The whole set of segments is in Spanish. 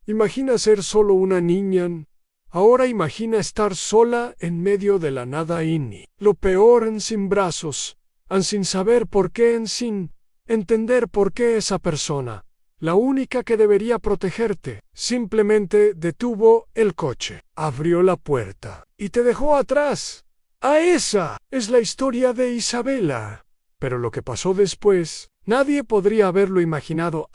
Imagina ser solo una niña. Ahora imagina estar sola en medio de la nada lo peor en sin brazos, sin saber por qué, sin entender por qué esa persona, la única que debería protegerte, simplemente detuvo el coche, abrió la puerta y te dejó atrás. Esa es la historia de Isabela. Pero lo que pasó después, nadie podría haberlo imaginado.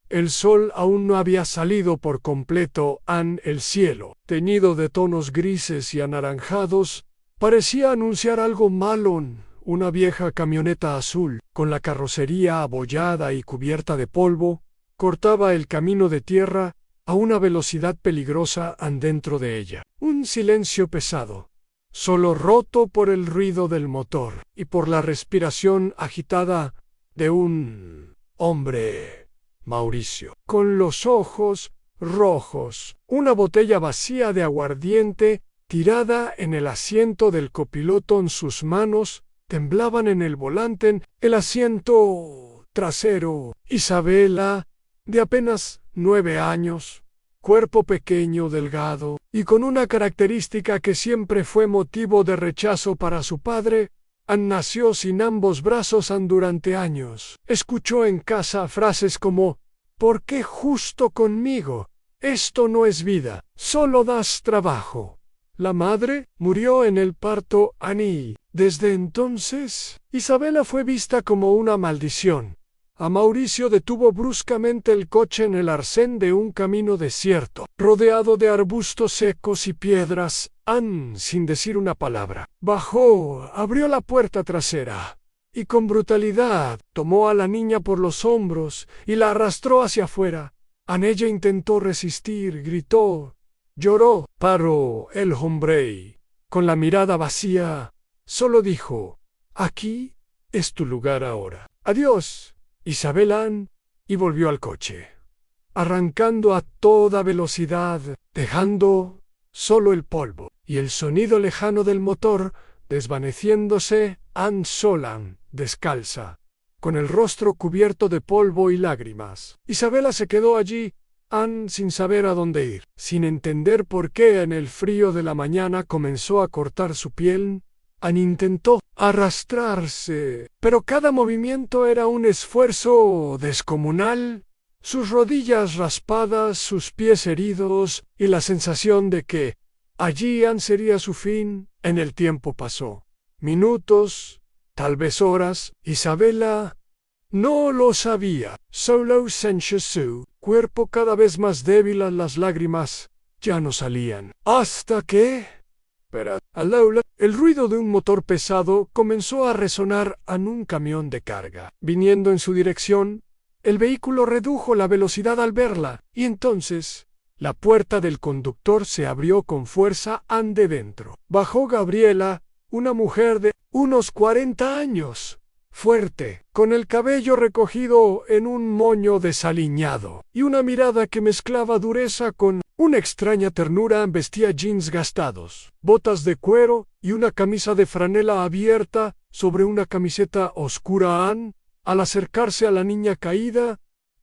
El sol aún no había salido por completo. El cielo, teñido de tonos grises y anaranjados, parecía anunciar algo malo. Una vieja camioneta azul, con la carrocería abollada y cubierta de polvo, cortaba el camino de tierra a una velocidad peligrosa dentro de ella. Un silencio pesado, solo roto por el ruido del motor y por la respiración agitada de un hombre. Mauricio, con los ojos rojos, una botella vacía de aguardiente tirada en el asiento del copiloto. En sus manos temblaban en el volante, el asiento trasero. Isabela, de apenas 9 años, cuerpo pequeño, delgado, y con una característica que siempre fue motivo de rechazo para su padre, nació sin ambos brazos. Durante años escuchó en casa frases como: ¿por qué justo conmigo? Esto no es vida, solo das trabajo. La madre murió en el parto. Desde entonces, Isabela fue vista como una maldición. A Mauricio detuvo bruscamente el coche en el arcén de un camino desierto, rodeado de arbustos secos y piedras. Sin decir una palabra, bajó, abrió la puerta trasera y con brutalidad tomó a la niña por los hombros y la arrastró hacia afuera. Ella intentó resistir, gritó, lloró, pero el hombre, con la mirada vacía, solo dijo: aquí es tu lugar ahora. Adiós, Isabela. Y volvió al coche, arrancando a toda velocidad, dejando solo el polvo y el sonido lejano del motor, desvaneciéndose. Sola, descalza, con el rostro cubierto de polvo y lágrimas. Isabela se quedó allí, sin saber a dónde ir, sin entender por qué en el frío de la mañana comenzó a cortar su piel. Intentó arrastrarse, pero cada movimiento era un esfuerzo descomunal. Sus rodillas raspadas, sus pies heridos y la sensación de que allí sería su fin. El tiempo pasó. Minutos, tal vez horas. Isabela no lo sabía. Solo sentía su cuerpo cada vez más débil. Las lágrimas ya no salían. Hasta que, pero el ruido de un motor pesado comenzó a resonar en un camión de carga. Viniendo en su dirección, el vehículo redujo la velocidad al verla, y entonces la puerta del conductor se abrió con fuerza. De dentro bajó Gabriela, una mujer de unos 40 años, fuerte, con el cabello recogido en un moño desaliñado, y una mirada que mezclaba dureza con una extraña ternura. Vestía jeans gastados, botas de cuero y una camisa de franela abierta sobre una camiseta oscura. Al acercarse a la niña caída,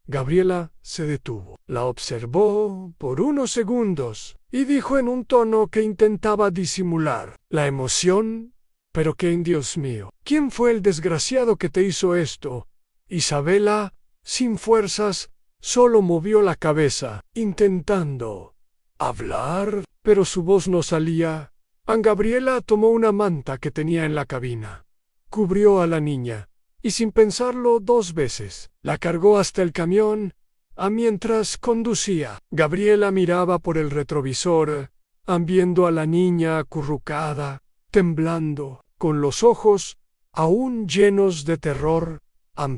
Gabriela se detuvo, la observó por unos segundos y dijo en un tono que intentaba disimular la emoción: «¿Pero qué, Dios mío? ¿Quién fue el desgraciado que te hizo esto?» Isabela, sin fuerzas, solo movió la cabeza, intentando hablar, pero su voz no salía. Gabriela tomó una manta que tenía en la cabina, cubrió a la niña y, sin pensarlo 2 veces, la cargó hasta el camión. Mientras conducía, Gabriela miraba por el retrovisor, viendo a la niña acurrucada, temblando, con los ojos aún llenos de terror,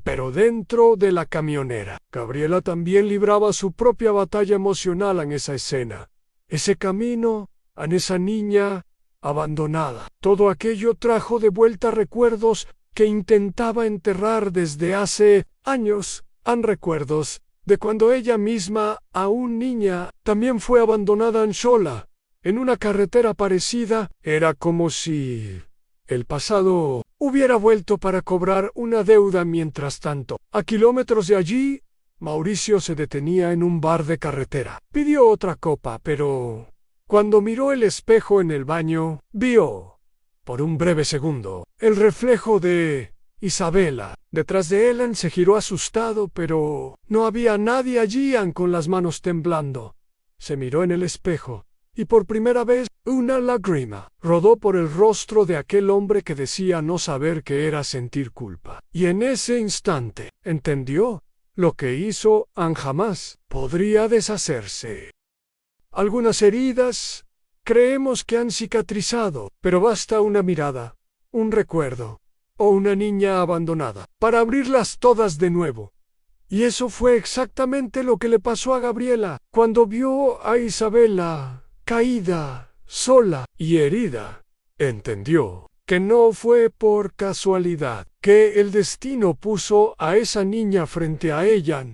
pero dentro de la camionera. Gabriela también libraba su propia batalla emocional en esa escena, ese camino, en esa niña abandonada. Todo aquello trajo de vuelta recuerdos que intentaba enterrar desde hace años. Recuerdos de cuando ella misma, aún niña, también fue abandonada sola, en una carretera parecida. Era como si el pasado hubiera vuelto para cobrar una deuda. Mientras tanto, a kilómetros de allí, Mauricio se detenía en un bar de carretera. Pidió otra copa, pero cuando miró el espejo en el baño, vio, por un breve segundo, el reflejo de Isabela. Detrás de Ellen se giró asustado, pero no había nadie allí, con las manos temblando. Se miró en el espejo, y por primera vez una lágrima rodó por el rostro de aquel hombre que decía no saber qué era sentir culpa. Y en ese instante entendió lo que hizo jamás podría deshacerse. Algunas heridas creemos que han cicatrizado, pero basta una mirada, un recuerdo, o una niña abandonada, para abrirlas todas de nuevo. Y eso fue exactamente lo que le pasó a Gabriela, cuando vio a Isabela caída, sola y herida. Entendió que no fue por casualidad, que el destino puso a esa niña frente a ella,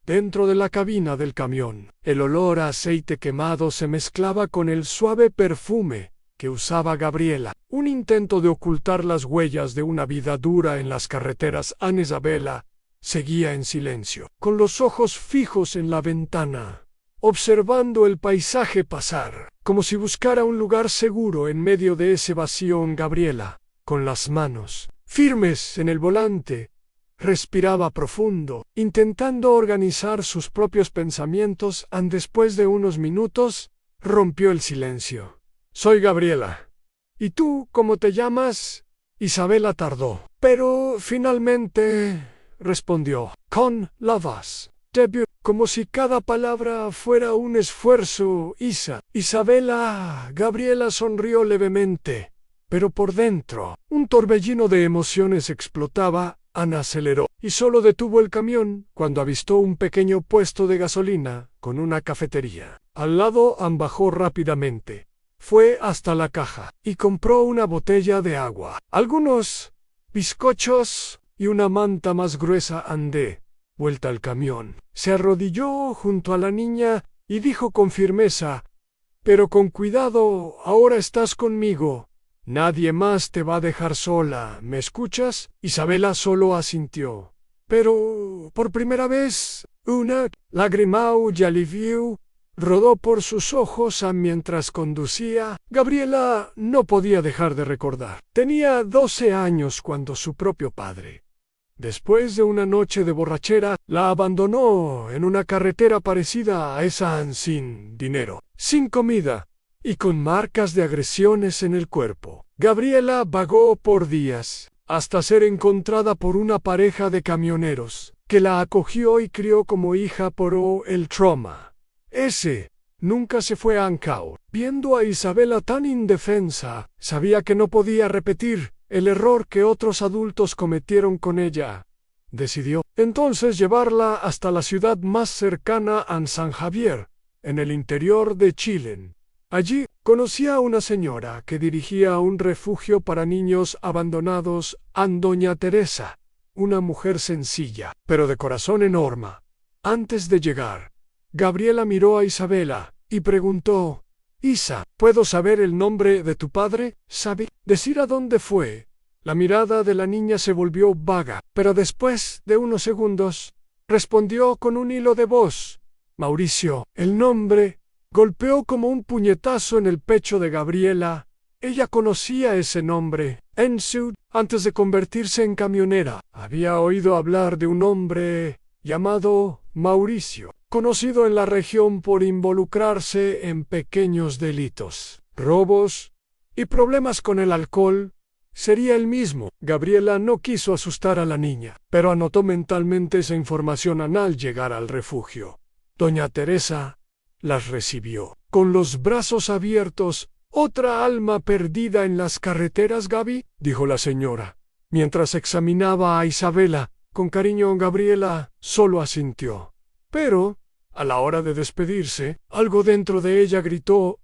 dentro de la cabina del camión. El olor a aceite quemado se mezclaba con el suave perfume que usaba Gabriela. Un intento de ocultar las huellas de una vida dura en las carreteras. Ana Isabela seguía en silencio, con los ojos fijos en la ventana, observando el paisaje pasar, como si buscara un lugar seguro en medio de ese vacío. Gabriela, con las manos firmes en el volante, respiraba profundo, intentando organizar sus propios pensamientos. Después de unos minutos, rompió el silencio. «Soy Gabriela. ¿Y tú cómo te llamas?» Isabela tardó, pero finalmente respondió, con la voz débil, como si cada palabra fuera un esfuerzo. Isabela. Gabriela sonrió levemente, pero por dentro un torbellino de emociones explotaba. Ana aceleró y solo detuvo el camión cuando avistó un pequeño puesto de gasolina con una cafetería. Al lado. Bajó rápidamente. Fue hasta la caja y compró una botella de agua, algunos bizcochos y una manta más gruesa. De vuelta al camión, se arrodilló junto a la niña y dijo con firmeza, «Pero con cuidado, ahora estás conmigo. Nadie más te va a dejar sola, ¿me escuchas?» Isabela solo asintió. Pero, por primera vez, una lágrima de alivio rodó por sus ojos mientras conducía. Gabriela no podía dejar de recordar. Tenía 12 años cuando su propio padre, después de una noche de borrachera, la abandonó en una carretera parecida a esa, sin dinero, sin comida y con marcas de agresiones en el cuerpo. Gabriela vagó por días, hasta ser encontrada por una pareja de camioneros, que la acogió y crió como hija. Por el trauma ese nunca se fue a Ancao. Viendo a Isabela tan indefensa, sabía que no podía repetir el error que otros adultos cometieron con ella. Decidió entonces llevarla hasta la ciudad más cercana, a San Javier, en el interior de Chile. Allí conocía a una señora que dirigía un refugio para niños abandonados, doña Teresa, una mujer sencilla, pero de corazón enorme. Antes de llegar, Gabriela miró a Isabela y preguntó, «Isa, ¿puedo saber el nombre de tu padre? ¿Sabe decir a dónde fue?» La mirada de la niña se volvió vaga, pero después de unos segundos, respondió con un hilo de voz, «Mauricio». El nombre golpeó como un puñetazo en el pecho de Gabriela. Ella conocía ese nombre. Antes de convertirse en camionera, había oído hablar de un hombre llamado Mauricio, conocido en la región por involucrarse en pequeños delitos, robos y problemas con el alcohol. Sería el mismo. Gabriela no quiso asustar a la niña, pero anotó mentalmente esa información. Al llegar al refugio, doña Teresa las recibió con los brazos abiertos. «¿Otra alma perdida en las carreteras, Gaby?», dijo la señora, mientras examinaba a Isabela con cariño. Gabriela solo asintió. Pero, a la hora de despedirse, algo dentro de ella gritó.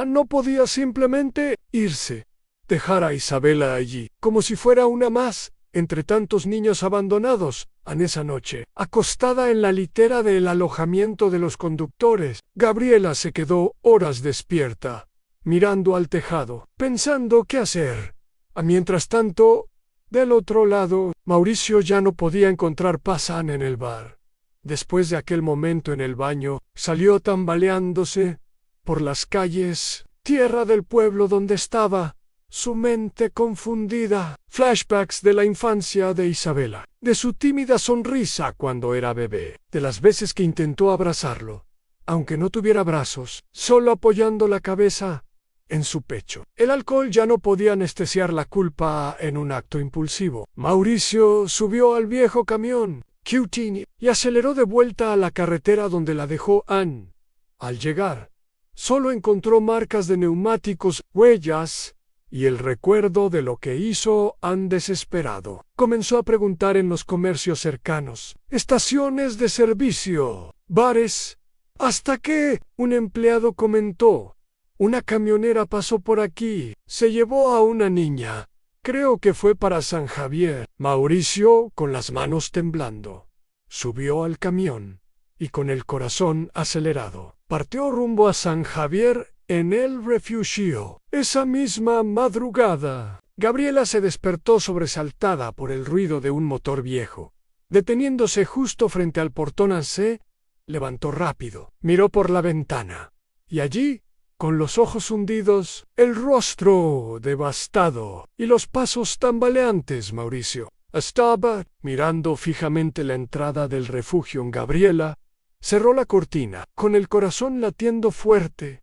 No podía simplemente irse, dejar a Isabela allí, como si fuera una más, entre tantos niños abandonados. Esa noche, acostada en la litera del alojamiento de los conductores, Gabriela se quedó horas despierta, mirando al tejado, pensando qué hacer. Mientras tanto, del otro lado, Mauricio ya no podía encontrar paz en el bar. Después de aquel momento en el baño, salió tambaleándose por las calles, tierra del pueblo donde estaba, su mente confundida. Flashbacks de la infancia de Isabela, de su tímida sonrisa cuando era bebé, de las veces que intentó abrazarlo, aunque no tuviera brazos, solo apoyando la cabeza en su pecho. El alcohol ya no podía anestesiar la culpa en un acto impulsivo. Mauricio subió al viejo camión Qtini y aceleró de vuelta a la carretera donde la dejó Anne. Al llegar, solo encontró marcas de neumáticos, huellas y el recuerdo de lo que hizo Anne desesperado. Comenzó a preguntar en los comercios cercanos, estaciones de servicio, bares, hasta que un empleado comentó: una camionera pasó por aquí, se llevó a una niña. Creo que fue para San Javier. Mauricio, con las manos temblando, subió al camión y con el corazón acelerado, partió rumbo a San Javier en el refugio. Esa misma madrugada, Gabriela se despertó sobresaltada por el ruido de un motor viejo. Deteniéndose justo frente al portón, se levantó rápido, miró por la ventana, y allí, con los ojos hundidos, el rostro devastado y los pasos tambaleantes, Mauricio estaba mirando fijamente la entrada del refugio. Gabriela cerró la cortina, con el corazón latiendo fuerte.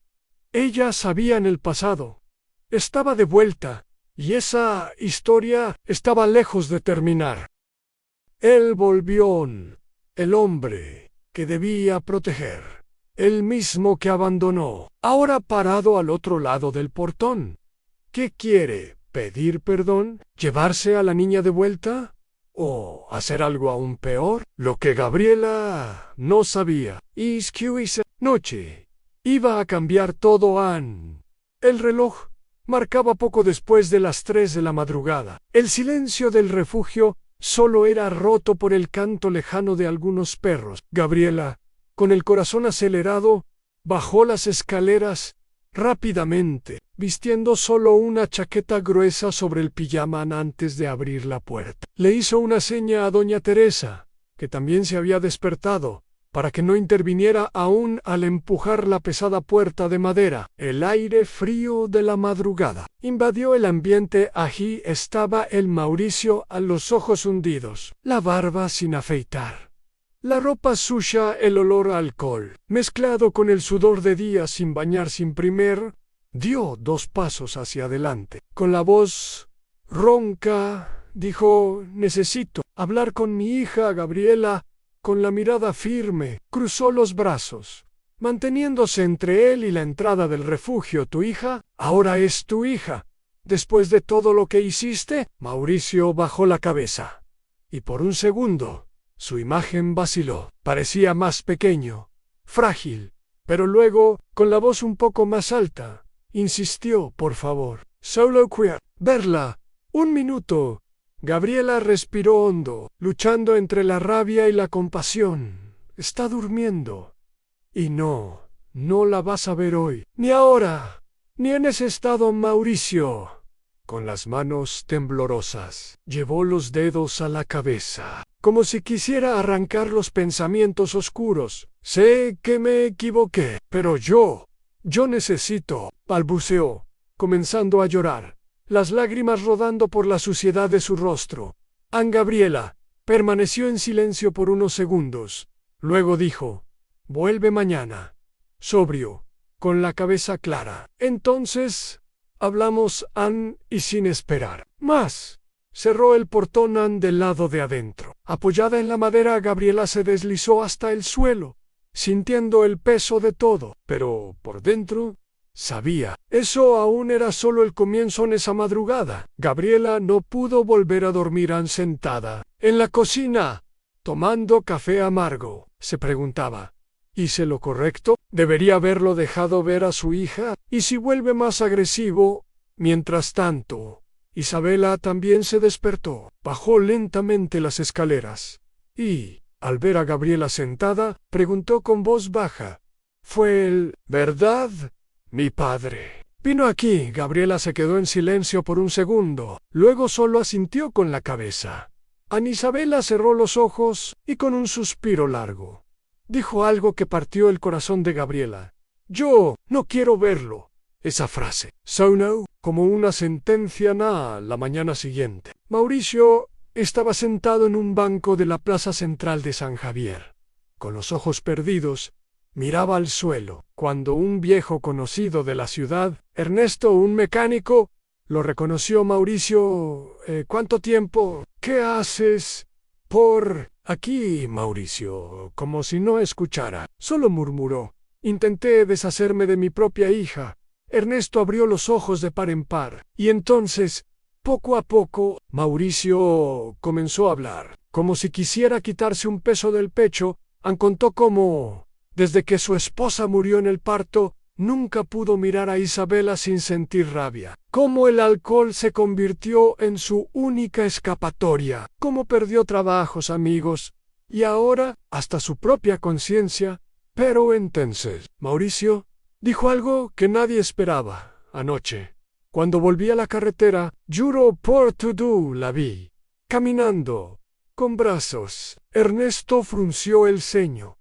Ella sabía en el pasado. Estaba de vuelta, y esa historia estaba lejos de terminar. Él volvió, el hombre que debía proteger. El mismo que abandonó, ahora parado al otro lado del portón. ¿Qué quiere? ¿Pedir perdón? ¿Llevarse a la niña de vuelta? ¿O hacer algo aún peor? Lo que Gabriela no sabía. Esa noche iba a cambiar todo. Anne. El reloj marcaba poco después de las 3 de la madrugada. El silencio del refugio solo era roto por el canto lejano de algunos perros. Gabriela, con el corazón acelerado, bajó las escaleras rápidamente, vistiendo solo una chaqueta gruesa sobre el pijama antes de abrir la puerta. Le hizo una seña a doña Teresa, que también se había despertado, para que no interviniera aún al empujar la pesada puerta de madera. El aire frío de la madrugada invadió el ambiente. Allí estaba el Mauricio, a los ojos hundidos, la barba sin afeitar, la ropa sucia, el olor a alcohol, mezclado con el sudor de días sin bañar. Sin primer, dio 2 pasos hacia adelante. Con la voz ronca, dijo: necesito hablar con mi hija Gabriela. Con la mirada firme, cruzó los brazos, manteniéndose entre él y la entrada del refugio. ¿Tu hija? Ahora es tu hija. Después de todo lo que hiciste. Mauricio bajó la cabeza, y por un segundo su imagen vaciló. Parecía más pequeño, frágil, pero luego, con la voz un poco más alta, insistió: por favor, solo quiero verla. 1 minuto. Gabriela respiró hondo, luchando entre la rabia y la compasión. Está durmiendo. Y no la vas a ver hoy, ni ahora, ni en ese estado. Mauricio, con las manos temblorosas, llevó los dedos a la cabeza, como si quisiera arrancar los pensamientos oscuros. Sé que me equivoqué, pero yo necesito, balbuceó, comenzando a llorar, las lágrimas rodando por la suciedad de su rostro. Gabriela permaneció en silencio por unos segundos. Luego dijo: vuelve mañana, sobrio, con la cabeza clara. Entonces hablamos. Anne, y sin esperar más, cerró el portón. Anne del lado de adentro, apoyada en la madera. Gabriela se deslizó hasta el suelo, sintiendo el peso de todo, pero por dentro sabía, eso aún era solo el comienzo. En esa madrugada, Gabriela no pudo volver a dormir. Anne, sentada en la cocina, tomando café amargo, se preguntaba: ¿hice lo correcto? ¿Debería haberlo dejado ver a su hija? ¿Y si vuelve más agresivo? Mientras tanto, Isabela también se despertó, bajó lentamente las escaleras y, al ver a Gabriela sentada, preguntó con voz baja: ¿fue él, verdad? Mi padre vino aquí. Gabriela se quedó en silencio por un segundo, luego solo asintió con la cabeza, Ana Isabela cerró los ojos y con un suspiro largo dijo algo que partió el corazón de Gabriela. Yo no quiero verlo. Esa frase sonó como una sentencia la mañana siguiente. Mauricio estaba sentado en un banco de la plaza central de San Javier. Con los ojos perdidos, miraba al suelo, cuando un viejo conocido de la ciudad, Ernesto, un mecánico, lo reconoció. Mauricio, ¿cuánto tiempo? ¿Qué haces por aquí, Mauricio? Como si no escuchara. Solo murmuró. Intenté deshacerme de mi propia hija. Ernesto abrió los ojos de par en par, y entonces, poco a poco, Mauricio comenzó a hablar, como si quisiera quitarse un peso del pecho. Contó cómo, desde que su esposa murió en el parto, nunca pudo mirar a Isabela sin sentir rabia. Cómo el alcohol se convirtió en su única escapatoria. Cómo perdió trabajos, amigos, y ahora hasta su propia conciencia. Pero entonces, Mauricio dijo algo que nadie esperaba. Anoche, cuando volví a la carretera, juro por todo, la vi caminando, con brazos. Ernesto frunció el ceño.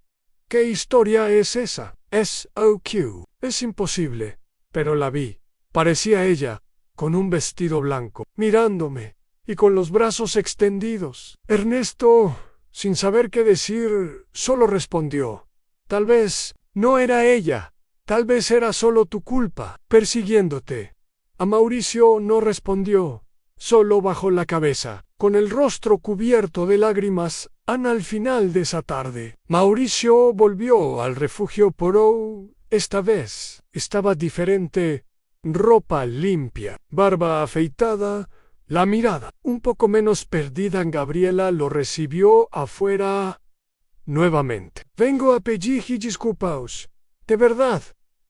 ¿Qué historia es esa? S.O.Q. Es imposible. Pero la vi. Parecía ella, con un vestido blanco, mirándome, y con los brazos extendidos. Ernesto, sin saber qué decir, solo respondió: tal vez no era ella. Tal vez era solo tu culpa, persiguiéndote. A Mauricio no respondió. Solo bajó la cabeza, con el rostro cubierto de lágrimas. Al final de esa tarde, Mauricio volvió al refugio, pero esta vez estaba diferente. Ropa limpia, barba afeitada, la mirada un poco menos perdida. Gabriela lo recibió afuera nuevamente. Vengo a pedir disculpas. De verdad,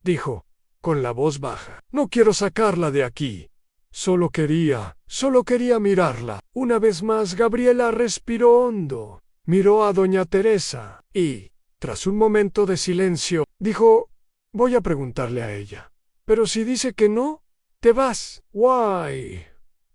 dijo, con la voz baja. No quiero sacarla de aquí. Solo quería mirarla. Una vez más Gabriela respiró hondo. Miró a doña Teresa y, tras un momento de silencio, dijo: voy a preguntarle a ella. Pero si dice que no, te vas. Why?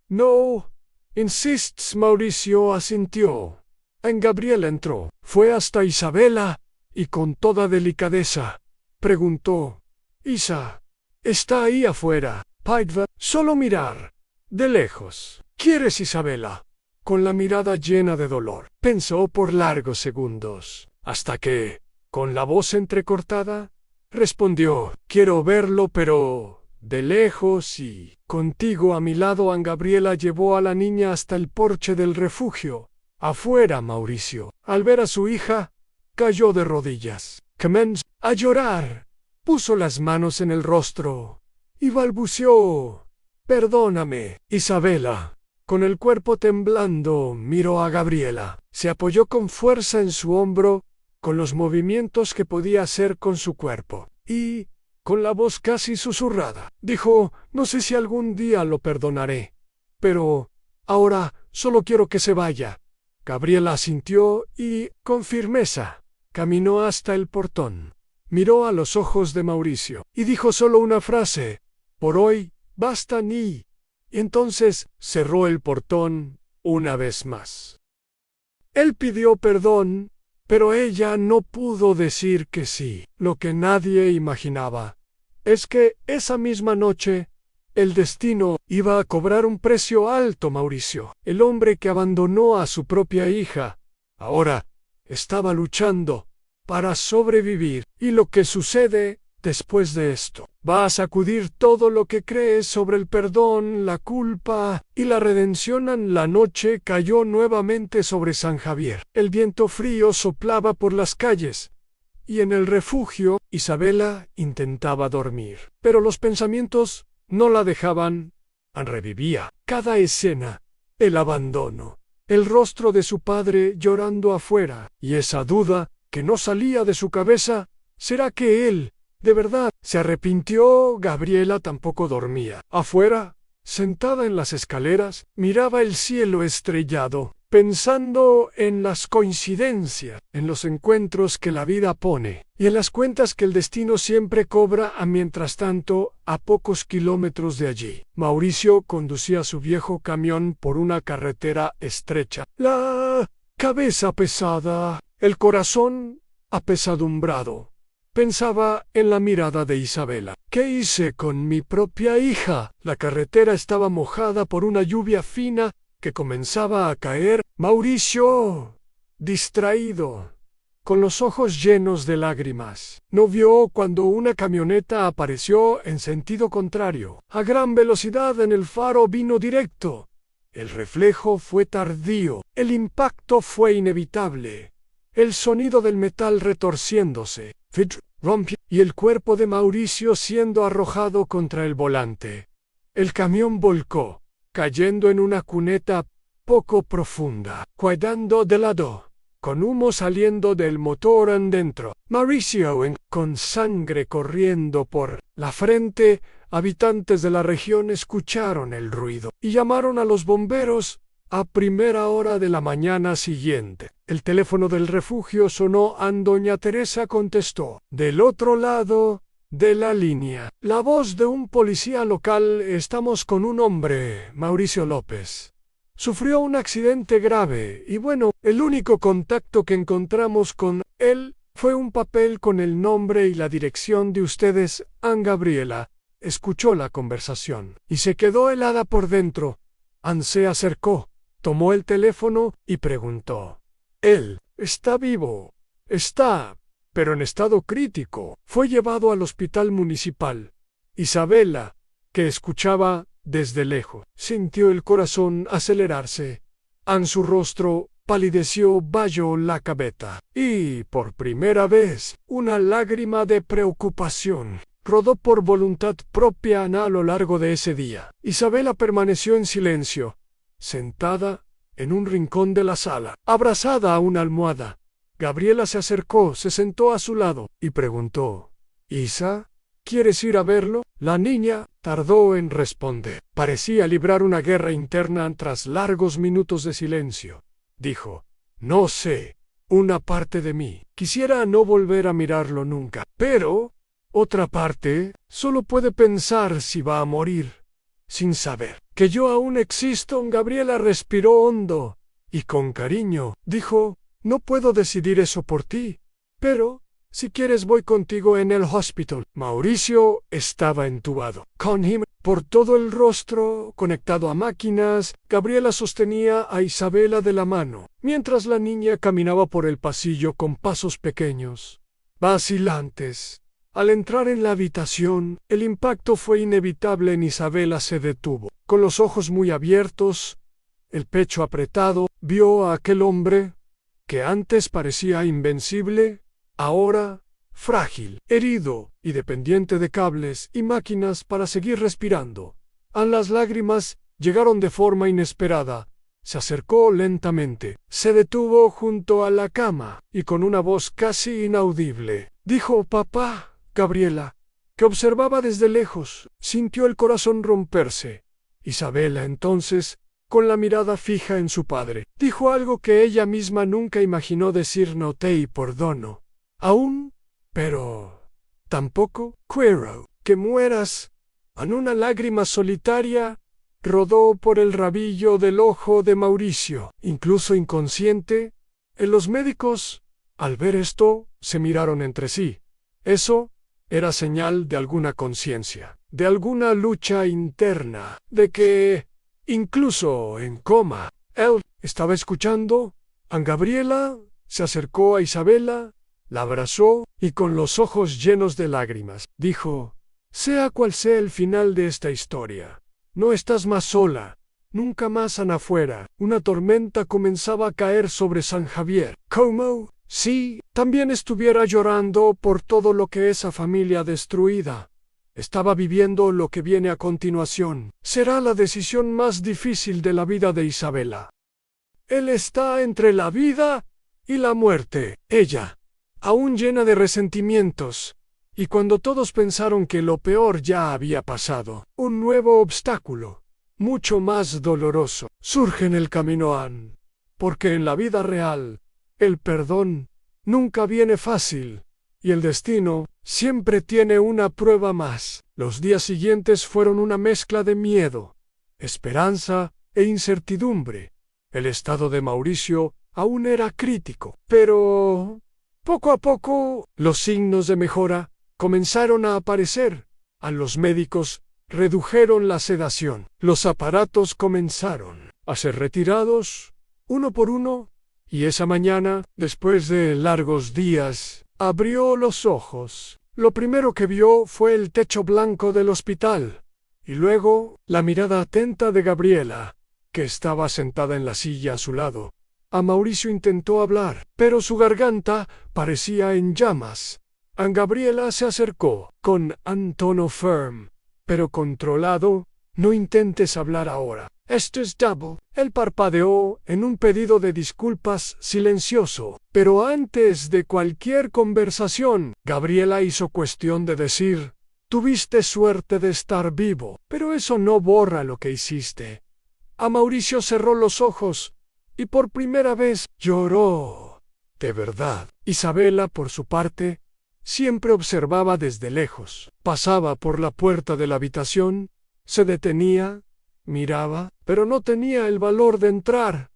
No. Insists. Mauricio asintió. Gabriela entró. Fue hasta Isabela y con toda delicadeza preguntó: Isa, ¿está ahí afuera? Paidva, solo mirar. De lejos. ¿Quieres, Isabela? Con la mirada llena de dolor. Pensó por largos segundos, hasta que, con la voz entrecortada, respondió: quiero verlo, pero de lejos y contigo a mi lado. Gabriela llevó a la niña hasta el porche del refugio. Afuera, Mauricio, al ver a su hija, cayó de rodillas. Comenzó a llorar. Puso las manos en el rostro y balbuceó: perdóname, Isabela. Con el cuerpo temblando, miró a Gabriela. Se apoyó con fuerza en su hombro, con los movimientos que podía hacer con su cuerpo, y, con la voz casi susurrada, dijo: no sé si algún día lo perdonaré, pero ahora solo quiero que se vaya. Gabriela asintió y, con firmeza, caminó hasta el portón. Miró a los ojos de Mauricio y dijo solo una frase: por hoy, basta. Y entonces cerró el portón una vez más. Él pidió perdón, pero ella no pudo decir que sí. Lo que nadie imaginaba es que esa misma noche el destino iba a cobrar un precio alto. Mauricio, el hombre que abandonó a su propia hija, ahora estaba luchando para sobrevivir. Y lo que sucede después de esto va a sacudir todo lo que crees sobre el perdón, la culpa y la redención. La noche cayó nuevamente sobre San Javier. El viento frío soplaba por las calles, y en el refugio Isabela intentaba dormir, pero los pensamientos no la dejaban. Revivía cada escena: el abandono, el rostro de su padre llorando afuera, y esa duda que no salía de su cabeza: ¿será que él de verdad se arrepintió? Gabriela tampoco dormía. Afuera, sentada en las escaleras, miraba el cielo estrellado. pensando en las coincidencias, en los encuentros que la vida pone, y en las cuentas que el destino siempre cobra mientras tanto, a pocos kilómetros de allí. Mauricio conducía su viejo camión por una carretera estrecha, la cabeza pesada, el corazón apesadumbrado. Pensaba en la mirada de Isabela. ¿Qué hice con mi propia hija? La carretera estaba mojada por una lluvia fina que comenzaba a caer. Mauricio, distraído, con los ojos llenos de lágrimas, no vio cuando una camioneta apareció en sentido contrario. A gran velocidad en el faro vino directo. El reflejo fue tardío. El impacto fue inevitable. El sonido del metal retorciéndose, rompió, y el cuerpo de Mauricio siendo arrojado contra el volante. El camión volcó, cayendo en una cuneta poco profunda, quedando de lado, con humo saliendo del motor adentro. Mauricio, con sangre corriendo por la frente, habitantes de la región escucharon el ruido y llamaron a los bomberos a primera hora de la mañana siguiente. El teléfono del refugio sonó y doña Teresa contestó. Del otro lado de la línea, la voz de un policía local: estamos con un hombre, Mauricio López. Sufrió un accidente grave y bueno, el único contacto que encontramos con él fue un papel con el nombre y la dirección de ustedes. Ann Gabriela escuchó la conversación y se quedó helada por dentro. Ann se acercó, tomó el teléfono y preguntó. Él está vivo. Está, pero en estado crítico. Fue llevado al hospital municipal. Isabela, que escuchaba desde lejos, sintió el corazón acelerarse. En su rostro palideció, bajó la cabeza, y por primera vez una lágrima de preocupación rodó por voluntad propia a lo largo de ese día. Isabela permaneció en silencio, sentada en un rincón de la sala, abrazada a una almohada. Gabriela se acercó, se sentó a su lado y preguntó: «Isa, ¿quieres ir a verlo?». La niña tardó en responder. Parecía librar una guerra interna tras largos minutos de silencio. Dijo: «No sé, una parte de mí quisiera no volver a mirarlo nunca, pero otra parte solo puede pensar si va a morir, sin saber que yo aún existo». Gabriela respiró hondo y con cariño dijo: «No puedo decidir eso por ti, pero si quieres voy contigo en el hospital». Mauricio estaba entubado, con him por todo el rostro, conectado a máquinas. Gabriela sostenía a Isabela de la mano, mientras la niña caminaba por el pasillo con pasos pequeños, vacilantes. Al entrar en la habitación, el impacto fue inevitable. Isabela se detuvo. Con los ojos muy abiertos, el pecho apretado, vio a aquel hombre, que antes parecía invencible, ahora frágil, herido y dependiente de cables y máquinas para seguir respirando. Las lágrimas llegaron de forma inesperada. Se acercó lentamente, se detuvo junto a la cama y con una voz casi inaudible dijo: «Papá». Gabriela, que observaba desde lejos, sintió el corazón romperse. Isabela entonces, con la mirada fija en su padre, dijo algo que ella misma nunca imaginó decir: «No te perdono aún, pero tampoco quiero que mueras». En una lágrima solitaria rodó por el rabillo del ojo de Mauricio, incluso inconsciente. Los médicos, al ver esto, se miraron entre sí. Eso era señal de alguna conciencia, de alguna lucha interna, de que, incluso en coma, él estaba escuchando. Ann Gabriela se acercó a Isabela, la abrazó y con los ojos llenos de lágrimas, dijo: «Sea cual sea el final de esta historia, no estás más sola, nunca más afuera». Una tormenta comenzaba a caer sobre San Javier. ¿Cómo? Si también estuviera llorando por todo lo que esa familia destruida estaba viviendo. Lo que viene a continuación será la decisión más difícil de la vida de Isabela. Él está entre la vida y la muerte. Ella, aún llena de resentimientos, y cuando todos pensaron que lo peor ya había pasado, un nuevo obstáculo, mucho más doloroso, surge en el camino. Ann porque en la vida real, el perdón nunca viene fácil, y el destino siempre tiene una prueba más. Los días siguientes fueron una mezcla de miedo, esperanza e incertidumbre. El estado de Mauricio aún era crítico, pero poco a poco los signos de mejora comenzaron a aparecer. A los médicos redujeron la sedación. Los aparatos comenzaron a ser retirados uno por uno, y esa mañana, después de largos días, abrió los ojos. Lo primero que vio fue el techo blanco del hospital, y luego la mirada atenta de Gabriela, que estaba sentada en la silla a su lado. A Mauricio intentó hablar, pero su garganta parecía en llamas. A Gabriela se acercó, con un tono firme, pero controlado. «No intentes hablar ahora. Esto es double». Él parpadeó en un pedido de disculpas silencioso, pero antes de cualquier conversación, Gabriela hizo cuestión de decir: «Tuviste suerte de estar vivo, pero eso no borra lo que hiciste». A Mauricio cerró los ojos, y por primera vez lloró. De verdad. Isabela, por su parte, siempre observaba desde lejos. Pasaba por la puerta de la habitación, se detenía, miraba, pero no tenía el valor de entrar.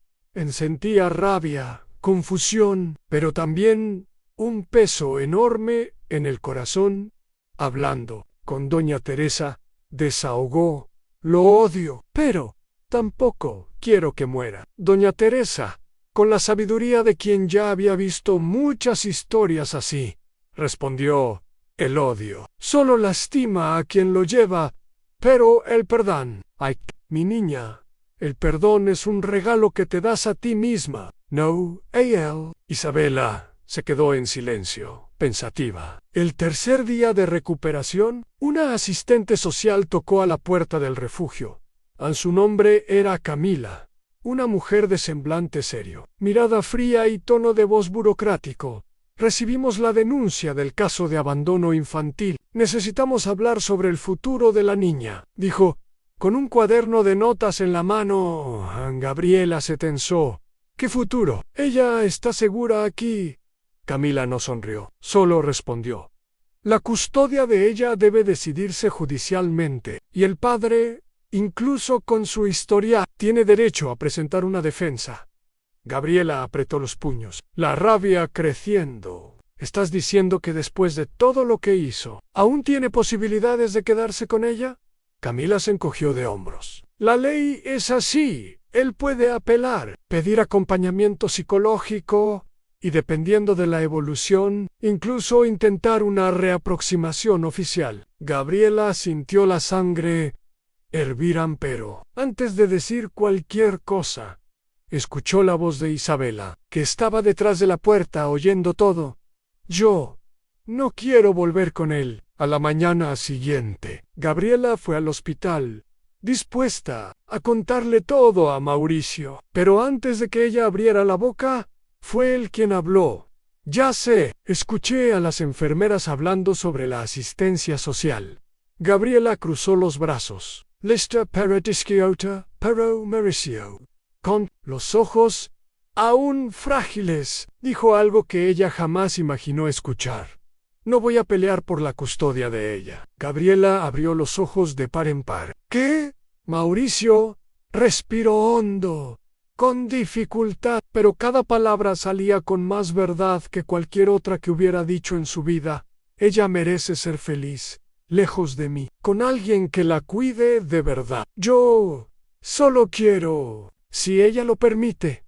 Sentía rabia, confusión, pero también un peso enorme en el corazón. Hablando con doña Teresa, desahogó: «Lo odio, pero tampoco quiero que muera». Doña Teresa, con la sabiduría de quien ya había visto muchas historias así, respondió: «El odio solo lastima a quien lo lleva, pero el perdón, ay, mi niña, el perdón es un regalo que te das a ti misma, no a él». Isabela se quedó en silencio, pensativa. El tercer día de recuperación, una asistente social tocó a la puerta del refugio. Su nombre era Camila, una mujer de semblante serio, mirada fría y tono de voz burocrático. «Recibimos la denuncia del caso de abandono infantil. Necesitamos hablar sobre el futuro de la niña», dijo, con un cuaderno de notas en la mano. Gabriela se tensó. «¿Qué futuro? Ella está segura aquí». Camila no sonrió, solo respondió: «La custodia de ella debe decidirse judicialmente, y el padre, incluso con su historia, tiene derecho a presentar una defensa». Gabriela apretó los puños, la rabia creciendo. «¿Estás diciendo que después de todo lo que hizo, aún tiene posibilidades de quedarse con ella?» Camila se encogió de hombros. «La ley es así. Él puede apelar, pedir acompañamiento psicológico y, dependiendo de la evolución, incluso intentar una reaproximación oficial». Gabriela sintió la sangre hervir, pero antes de decir cualquier cosa, escuchó la voz de Isabela, que estaba detrás de la puerta oyendo todo. «Yo no quiero volver con él». A la mañana siguiente, Gabriela fue al hospital, dispuesta a contarle todo a Mauricio. Pero antes de que ella abriera la boca, fue él quien habló. «Ya sé, escuché a las enfermeras hablando sobre la asistencia social». Gabriela cruzó los brazos. «Lista para disquiota, pero Mauricio». Con los ojos aún frágiles, dijo algo que ella jamás imaginó escuchar: «No voy a pelear por la custodia de ella». Gabriela abrió los ojos de par en par. «¿Qué?» Mauricio respiró hondo, con dificultad, pero cada palabra salía con más verdad que cualquier otra que hubiera dicho en su vida. «Ella merece ser feliz, lejos de mí, con alguien que la cuide de verdad. Yo solo quiero, si ella lo permite,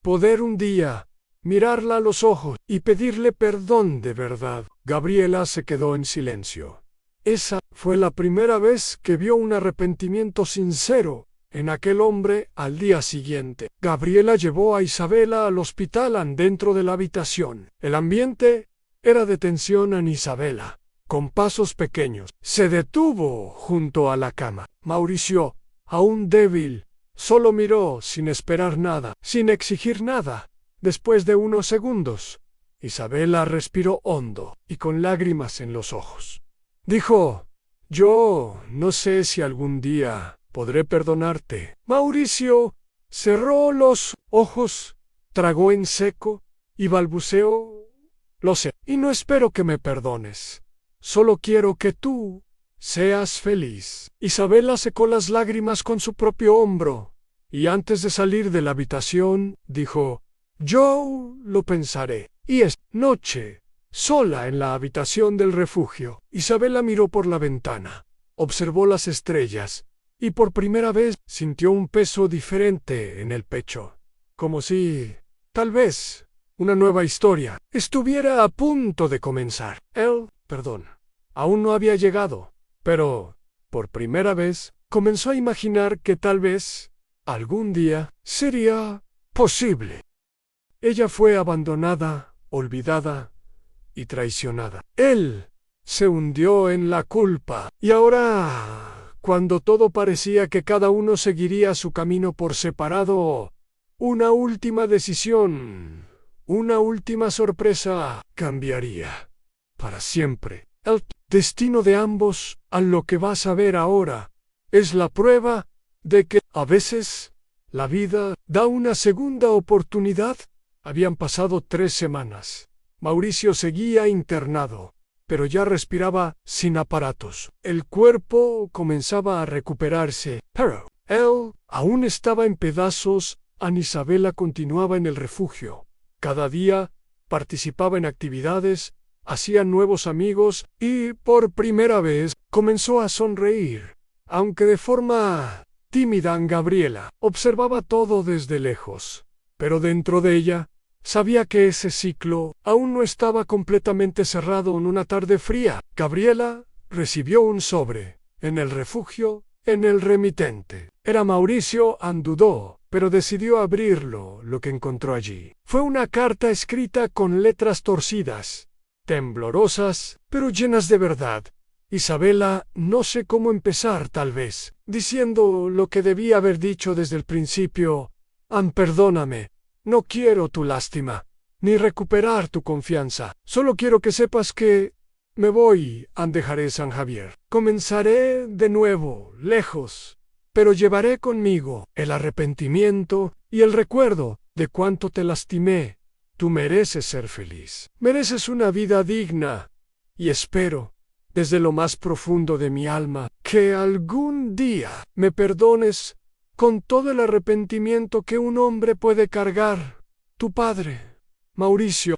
poder un día mirarla a los ojos y pedirle perdón de verdad». Gabriela se quedó en silencio. Esa fue la primera vez que vio un arrepentimiento sincero en aquel hombre. Al día siguiente, Gabriela llevó a Isabela al hospital dentro de la habitación. El ambiente era de tensión. Isabela, con pasos pequeños, se detuvo junto a la cama. Mauricio, aún débil, solo miró sin esperar nada, sin exigir nada. Después de unos segundos, Isabela respiró hondo y con lágrimas en los ojos. Dijo: «Yo no sé si algún día podré perdonarte». Mauricio cerró los ojos tragó en seco y balbuceó: lo sé, y no espero que me perdones. Solo quiero que tú seas feliz. Isabela secó las lágrimas con su propio hombro, y antes de salir de la habitación, dijo: yo lo pensaré. Y esta noche, sola en la habitación del refugio, Isabela miró por la ventana, observó las estrellas, y por primera vez sintió un peso diferente en el pecho, como si, tal vez, una nueva historia estuviera a punto de comenzar. Aún no había llegado, pero, por primera vez, comenzó a imaginar que tal vez, algún día, sería posible. Ella fue abandonada, olvidada y traicionada. Él se hundió en la culpa, y ahora, cuando todo parecía que cada uno seguiría su camino por separado, una última decisión, una última sorpresa cambiaría para siempre el destino de ambos. A lo que vas a ver ahora es la prueba de que, a veces, la vida da una segunda oportunidad. Habían pasado 3 semanas. Mauricio seguía internado, pero ya respiraba sin aparatos. El cuerpo comenzaba a recuperarse, pero él aún estaba en pedazos. Ana Isabela continuaba en el refugio. Cada día participaba en actividades, hacía nuevos amigos y, por primera vez, comenzó a sonreír, aunque de forma tímida. Gabriela observaba todo desde lejos, pero dentro de ella sabía que ese ciclo aún no estaba completamente cerrado. En una tarde fría, Gabriela recibió un sobre en el refugio, en el remitente. Era Mauricio. Dudó, pero decidió abrirlo. Lo que encontró allí fue una carta escrita con letras torcidas, temblorosas, pero llenas de verdad. Isabela no sé cómo empezar, tal vez, diciendo lo que debía haber dicho desde el principio. Perdóname. No quiero tu lástima, ni recuperar tu confianza. Solo quiero que sepas que me voy. Dejaré San Javier. Comenzaré de nuevo, lejos, pero llevaré conmigo el arrepentimiento y el recuerdo de cuánto te lastimé. Tú mereces ser feliz. Mereces una vida digna. Y espero, desde lo más profundo de mi alma, que algún día me perdones con todo el arrepentimiento que un hombre puede cargar. Tu padre, Mauricio.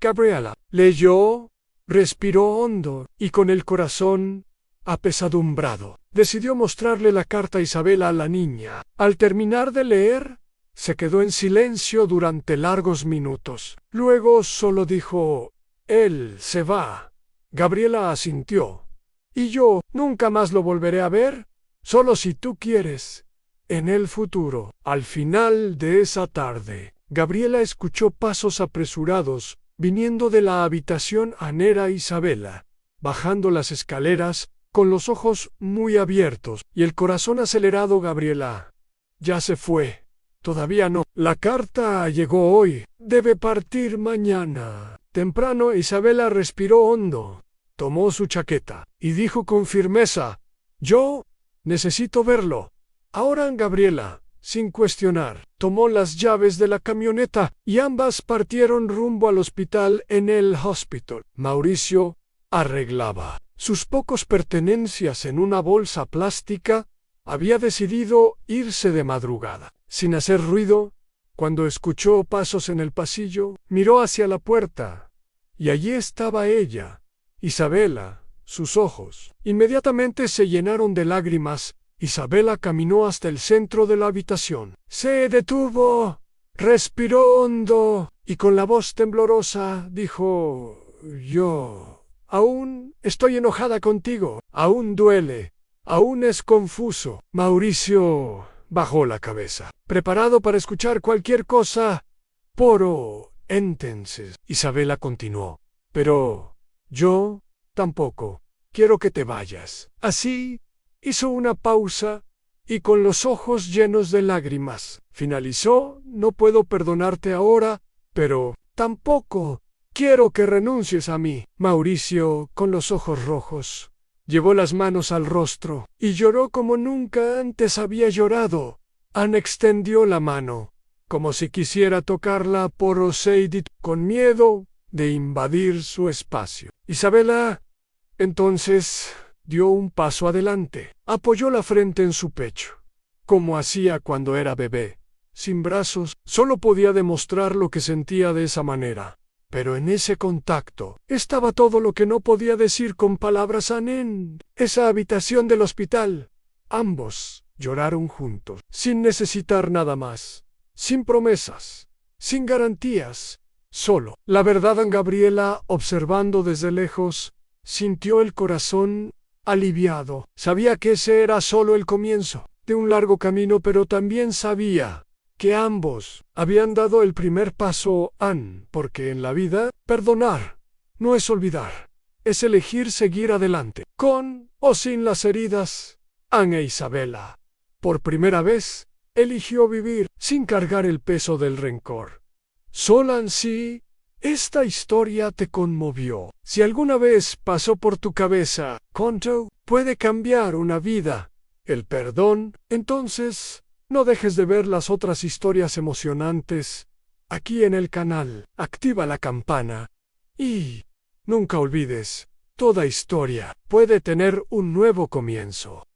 Gabriela leyó, respiró hondo y, con el corazón apesadumbrado, decidió mostrarle la carta a Isabela. La niña, al terminar de leer, se quedó en silencio durante largos minutos. Luego solo dijo: él se va. Gabriela asintió. ¿Y yo nunca más lo volveré a ver? Solo si tú quieres. En el futuro. Al final de esa tarde, Gabriela escuchó pasos apresurados viniendo de la habitación. Era Isabela, bajando las escaleras, con los ojos muy abiertos y el corazón acelerado. Gabriela ya se fue. Todavía no. La carta llegó hoy. Debe partir mañana temprano. Isabela respiró hondo, tomó su chaqueta y dijo con firmeza: yo necesito verlo. Ahora. Gabriela, sin cuestionar, tomó las llaves de la camioneta y ambas partieron rumbo al hospital. En el hospital, Mauricio arreglaba sus pocos pertenencias en una bolsa plástica. Había decidido irse de madrugada, sin hacer ruido. Cuando escuchó pasos en el pasillo, miró hacia la puerta, y allí estaba ella, Isabela. Sus ojos inmediatamente se llenaron de lágrimas. Isabela caminó hasta el centro de la habitación. Se detuvo, respiró hondo y, con la voz temblorosa, dijo: yo aún estoy enojada contigo. Aún duele. Aún es confuso. Mauricio bajó la cabeza, preparado para escuchar cualquier cosa. Pero entonces Isabela continuó: pero yo tampoco quiero que te vayas. Así hizo una pausa y, con los ojos llenos de lágrimas, finalizó: no puedo perdonarte ahora, pero tampoco quiero que renuncies a mí. Mauricio, con los ojos rojos, llevó las manos al rostro y lloró como nunca antes había llorado. Ana extendió la mano como si quisiera tocarla por Oseidit, con miedo de invadir su espacio. Isabela, entonces, dio un paso adelante, apoyó la frente en su pecho, como hacía cuando era bebé. Sin brazos, solo podía demostrar lo que sentía de esa manera. Pero en ese contacto estaba todo lo que no podía decir con palabras. En esa habitación del hospital, ambos lloraron juntos, sin necesitar nada más, sin promesas, sin garantías, solo. La verdad, Gabriela, observando desde lejos, sintió el corazón aliviado. Sabía que ese era solo el comienzo de un largo camino, pero también sabía que ambos habían dado el primer paso, porque en la vida, perdonar no es olvidar, es elegir seguir adelante, con o sin las heridas. E Isabela, por primera vez, eligió vivir sin cargar el peso del rencor. Sola en sí, esta historia te conmovió. Si alguna vez pasó por tu cabeza, ¿cuánto puede cambiar una vida el perdón? Entonces, no dejes de ver las otras historias emocionantes aquí en el canal. Activa la campana y nunca olvides, toda historia puede tener un nuevo comienzo.